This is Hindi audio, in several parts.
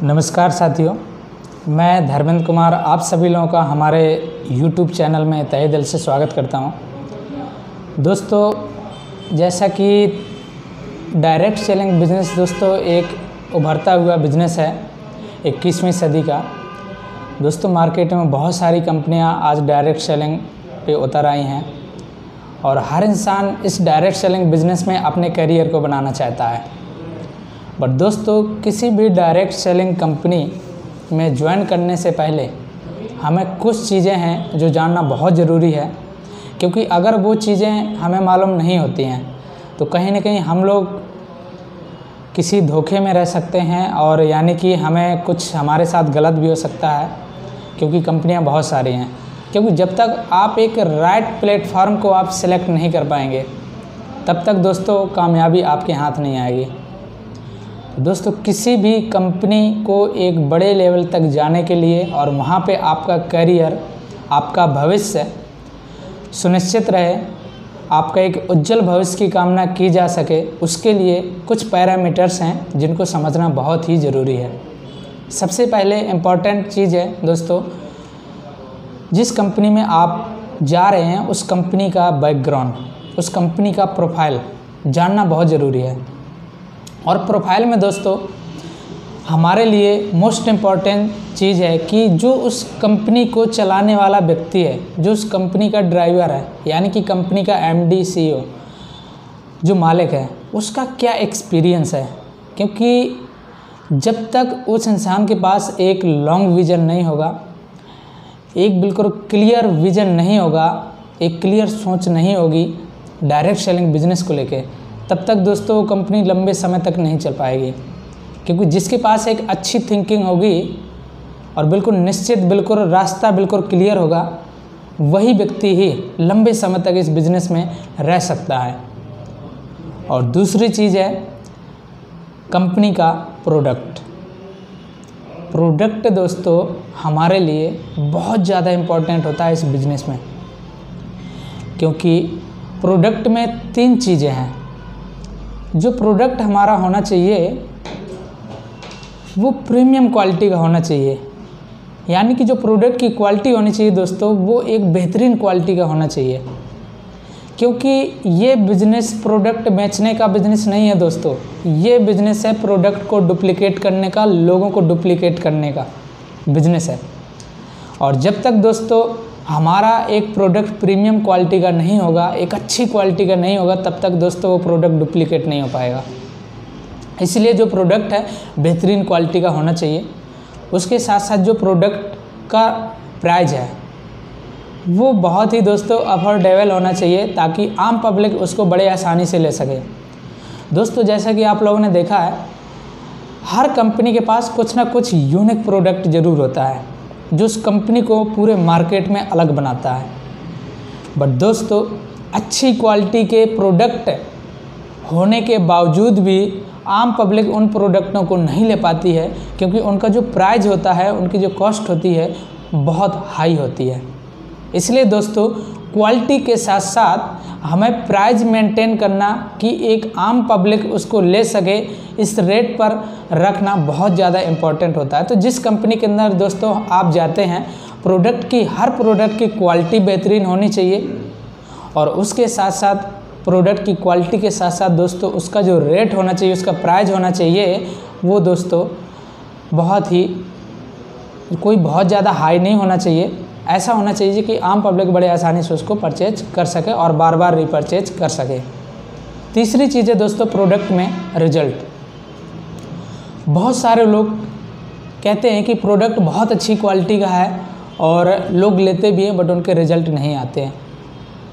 नमस्कार साथियों, मैं धर्मेंद्र कुमार आप सभी लोगों का हमारे YouTube चैनल में तहे दिल से स्वागत करता हूं। दोस्तों, जैसा कि डायरेक्ट सेलिंग बिज़नेस दोस्तों एक उभरता हुआ बिज़नेस है 21वीं सदी का। दोस्तों, मार्केट में बहुत सारी कंपनियां आज डायरेक्ट सेलिंग पे उतर आई हैं और हर इंसान इस डायरेक्ट सेलिंग बिज़नेस में अपने करियर को बनाना चाहता है। बट दोस्तों, किसी भी डायरेक्ट सेलिंग कंपनी में ज्वाइन करने से पहले हमें कुछ चीज़ें हैं जो जानना बहुत ज़रूरी है, क्योंकि अगर वो चीज़ें हमें मालूम नहीं होती हैं तो कहीं ना कहीं हम लोग किसी धोखे में रह सकते हैं और यानी कि हमें कुछ हमारे साथ गलत भी हो सकता है, क्योंकि कंपनियां बहुत सारी हैं। क्योंकि जब तक आप एक राइट प्लेटफॉर्म को आप सिलेक्ट नहीं कर पाएंगे तब तक दोस्तों कामयाबी आपके हाथ नहीं आएगी। दोस्तों, किसी भी कंपनी को एक बड़े लेवल तक जाने के लिए और वहाँ पे आपका करियर, आपका भविष्य सुनिश्चित रहे, आपका एक उज्जवल भविष्य की कामना की जा सके, उसके लिए कुछ पैरामीटर्स हैं जिनको समझना बहुत ही ज़रूरी है। सबसे पहले इम्पॉर्टेंट चीज़ है दोस्तों, जिस कंपनी में आप जा रहे हैं उस कंपनी का बैकग्राउंड, उस कंपनी का प्रोफाइल जानना बहुत ज़रूरी है। और प्रोफाइल में दोस्तों हमारे लिए मोस्ट इम्पॉर्टेंट चीज़ है कि जो उस कंपनी को चलाने वाला व्यक्ति है, जो उस कंपनी का ड्राइवर है, यानी कि कंपनी का MD CEO जो मालिक है, उसका क्या एक्सपीरियंस है। क्योंकि जब तक उस इंसान के पास एक लॉन्ग विज़न नहीं होगा, एक बिल्कुल क्लियर विज़न नहीं होगा, एक क्लियर सोच नहीं होगी डायरेक्ट सेलिंग बिज़नेस को लेके, तब तक दोस्तों वो कंपनी लंबे समय तक नहीं चल पाएगी। क्योंकि जिसके पास एक अच्छी थिंकिंग होगी और बिल्कुल निश्चित, बिल्कुल रास्ता बिल्कुल क्लियर होगा, वही व्यक्ति ही लंबे समय तक इस बिज़नेस में रह सकता है। और दूसरी चीज़ है कंपनी का प्रोडक्ट दोस्तों हमारे लिए बहुत ज़्यादा इम्पोर्टेंट होता है इस बिज़नेस में, क्योंकि प्रोडक्ट में 3 चीज़ें हैं। जो प्रोडक्ट हमारा होना चाहिए वो प्रीमियम क्वालिटी का होना चाहिए, यानी कि जो प्रोडक्ट की क्वालिटी होनी चाहिए दोस्तों वो एक बेहतरीन क्वालिटी का होना चाहिए। क्योंकि ये बिज़नेस प्रोडक्ट बेचने का बिज़नेस नहीं है दोस्तों, ये बिज़नेस है प्रोडक्ट को डुप्लिकेट करने का, लोगों को डुप्लिकेट करने का बिज़नेस है। और जब तक दोस्तों हमारा एक प्रोडक्ट प्रीमियम क्वालिटी का नहीं होगा, एक अच्छी क्वालिटी का नहीं होगा, तब तक दोस्तों वो प्रोडक्ट डुप्लिकेट नहीं हो पाएगा। इसलिए जो प्रोडक्ट है बेहतरीन क्वालिटी का होना चाहिए। उसके साथ साथ जो प्रोडक्ट का प्राइस है वो बहुत ही दोस्तों अफोर्डेबल होना चाहिए, ताकि आम पब्लिक उसको बड़े आसानी से ले सके। दोस्तों, जैसा कि आप लोगों ने देखा है, हर कंपनी के पास कुछ ना कुछ यूनिक प्रोडक्ट ज़रूर होता है जो उस कंपनी को पूरे मार्केट में अलग बनाता है। बट दोस्तों, अच्छी क्वालिटी के प्रोडक्ट होने के बावजूद भी आम पब्लिक उन प्रोडक्टों को नहीं ले पाती है, क्योंकि उनका जो प्राइस होता है, उनकी जो कॉस्ट होती है बहुत हाई होती है। इसलिए दोस्तों क्वालिटी के साथ साथ हमें प्राइस मेंटेन करना कि एक आम पब्लिक उसको ले सके, इस रेट पर रखना बहुत ज़्यादा इम्पोर्टेंट होता है। तो जिस कंपनी के अंदर दोस्तों आप जाते हैं, हर प्रोडक्ट की क्वालिटी बेहतरीन होनी चाहिए, और उसके साथ साथ प्रोडक्ट की क्वालिटी के साथ साथ दोस्तों उसका जो रेट होना चाहिए, उसका प्राइस होना चाहिए, वो दोस्तों बहुत ज़्यादा हाई नहीं होना चाहिए। ऐसा होना चाहिए कि आम पब्लिक बड़े आसानी से उसको परचेज कर सके और बार बार रिपर्चेज कर सके। तीसरी चीज़ है दोस्तों प्रोडक्ट में रिजल्ट। बहुत सारे लोग कहते हैं कि प्रोडक्ट बहुत अच्छी क्वालिटी का है और लोग लेते भी हैं, बट उनके रिजल्ट नहीं आते हैं।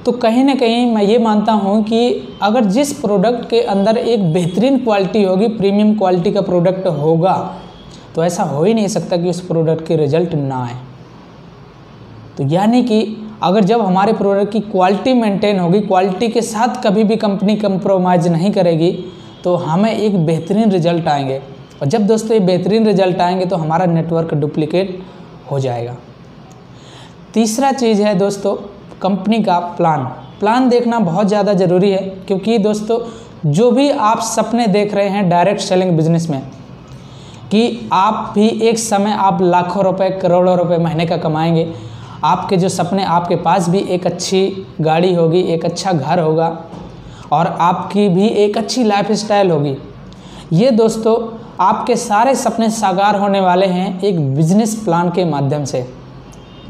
तो कहीं ना कहीं मैं ये मानता हूँ कि अगर जिस प्रोडक्ट के अंदर एक बेहतरीन क्वालिटी होगी, प्रीमियम क्वालिटी का प्रोडक्ट होगा, तो ऐसा हो ही नहीं सकता कि उस प्रोडक्ट के रिजल्ट ना आए। तो यानी कि अगर जब हमारे प्रोडक्ट की क्वालिटी मेंटेन होगी, क्वालिटी के साथ कभी भी कंपनी कंप्रोमाइज़ नहीं करेगी, तो हमें एक बेहतरीन रिजल्ट आएंगे। और जब दोस्तों ये बेहतरीन रिजल्ट आएंगे तो हमारा नेटवर्क डुप्लिकेट हो जाएगा। तीसरा चीज़ है दोस्तों कंपनी का प्लान देखना बहुत ज़्यादा ज़रूरी है, क्योंकि दोस्तों जो भी आप सपने देख रहे हैं डायरेक्ट सेलिंग बिजनेस में, कि आप भी एक समय आप लाखों रुपए, करोड़ों रुपए महीने का कमाएंगे। आपके जो सपने, आपके पास भी एक अच्छी गाड़ी होगी, एक अच्छा घर होगा और आपकी भी एक अच्छी लाइफस्टाइल होगी। ये दोस्तों आपके सारे सपने साकार होने वाले हैं एक बिजनेस प्लान के माध्यम से।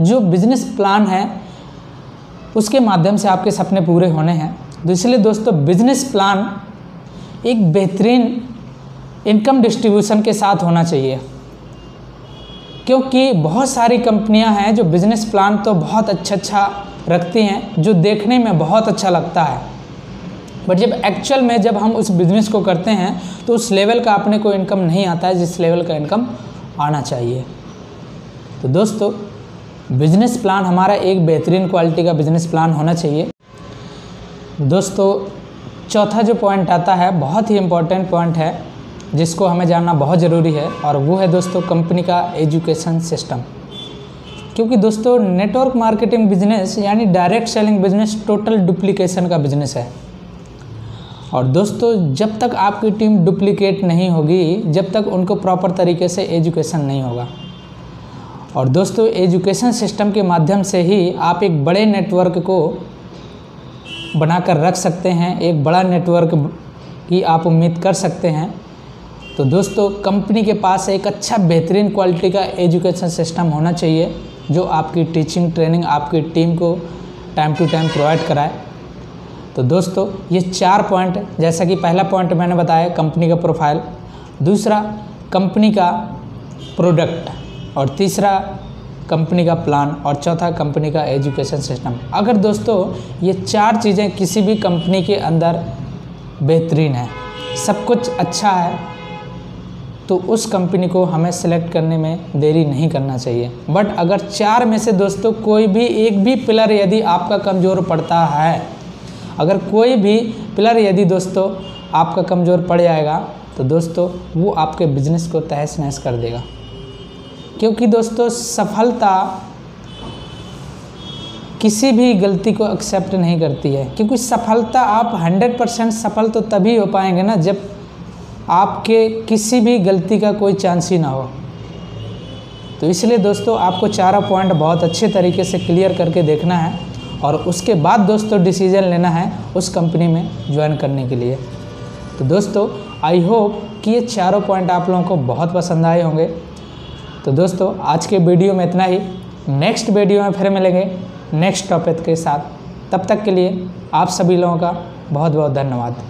जो बिजनेस प्लान है उसके माध्यम से आपके सपने पूरे होने हैं। तो इसलिए दोस्तों बिजनेस प्लान एक बेहतरीन इनकम डिस्ट्रीब्यूशन के साथ होना चाहिए, क्योंकि बहुत सारी कंपनियां हैं जो बिजनेस प्लान तो बहुत अच्छा रखती हैं, जो देखने में बहुत अच्छा लगता है, बट जब एक्चुअल में जब हम उस बिज़नेस को करते हैं तो उस लेवल का अपने को इनकम नहीं आता है जिस लेवल का इनकम आना चाहिए। तो दोस्तों बिजनेस प्लान हमारा एक बेहतरीन क्वालिटी का बिजनेस प्लान होना चाहिए। दोस्तों चौथा जो पॉइंट आता है बहुत ही इम्पोर्टेंट पॉइंट है जिसको हमें जानना बहुत ज़रूरी है, और वो है दोस्तों कंपनी का एजुकेशन सिस्टम। क्योंकि दोस्तों नेटवर्क मार्केटिंग बिजनेस यानी direct selling business total duplication का बिजनेस है। और दोस्तों जब तक आपकी टीम डुप्लीकेट नहीं होगी, जब तक उनको प्रॉपर तरीके से एजुकेशन नहीं होगा। और दोस्तों एजुकेशन सिस्टम के माध्यम से ही आप एक बड़े नेटवर्क को बनाकर रख सकते हैं, एक बड़ा नेटवर्क की आप उम्मीद कर सकते हैं। तो दोस्तों कंपनी के पास एक अच्छा बेहतरीन क्वालिटी का एजुकेशन सिस्टम होना चाहिए जो आपकी टीचिंग ट्रेनिंग आपकी टीम को टाइम टू टाइम प्रोवाइड कराए। तो दोस्तों ये 4 पॉइंट, जैसा कि पहला पॉइंट मैंने बताया कंपनी का प्रोफाइल, दूसरा कंपनी का प्रोडक्ट, और तीसरा कंपनी का प्लान, और चौथा कंपनी का एजुकेशन सिस्टम। अगर दोस्तों ये 4 चीज़ें किसी भी कंपनी के अंदर बेहतरीन है, सब कुछ अच्छा है, तो उस कंपनी को हमें सेलेक्ट करने में देरी नहीं करना चाहिए। बट अगर 4 में से दोस्तों कोई भी एक भी पिलर यदि आपका कमज़ोर पड़ता है, अगर कोई भी पिलर यदि दोस्तों आपका कमज़ोर पड़ जाएगा तो दोस्तों वो आपके बिजनेस को तहस नहस कर देगा। क्योंकि दोस्तों सफलता किसी भी गलती को एक्सेप्ट नहीं करती है, क्योंकि सफलता आप 100% सफल तो तभी हो पाएंगे ना जब आपके किसी भी गलती का कोई चांस ही ना हो। तो इसलिए दोस्तों आपको 4 पॉइंट बहुत अच्छे तरीके से क्लियर करके देखना है और उसके बाद दोस्तों डिसीजन लेना है उस कंपनी में ज्वाइन करने के लिए। तो दोस्तों आई होप कि ये 4 पॉइंट आप लोगों को बहुत पसंद आए होंगे। तो दोस्तों आज के वीडियो में इतना ही, नेक्स्ट वीडियो में फिर मिलेंगे नेक्स्ट टॉपिक के साथ। तब तक के लिए आप सभी लोगों का बहुत बहुत धन्यवाद।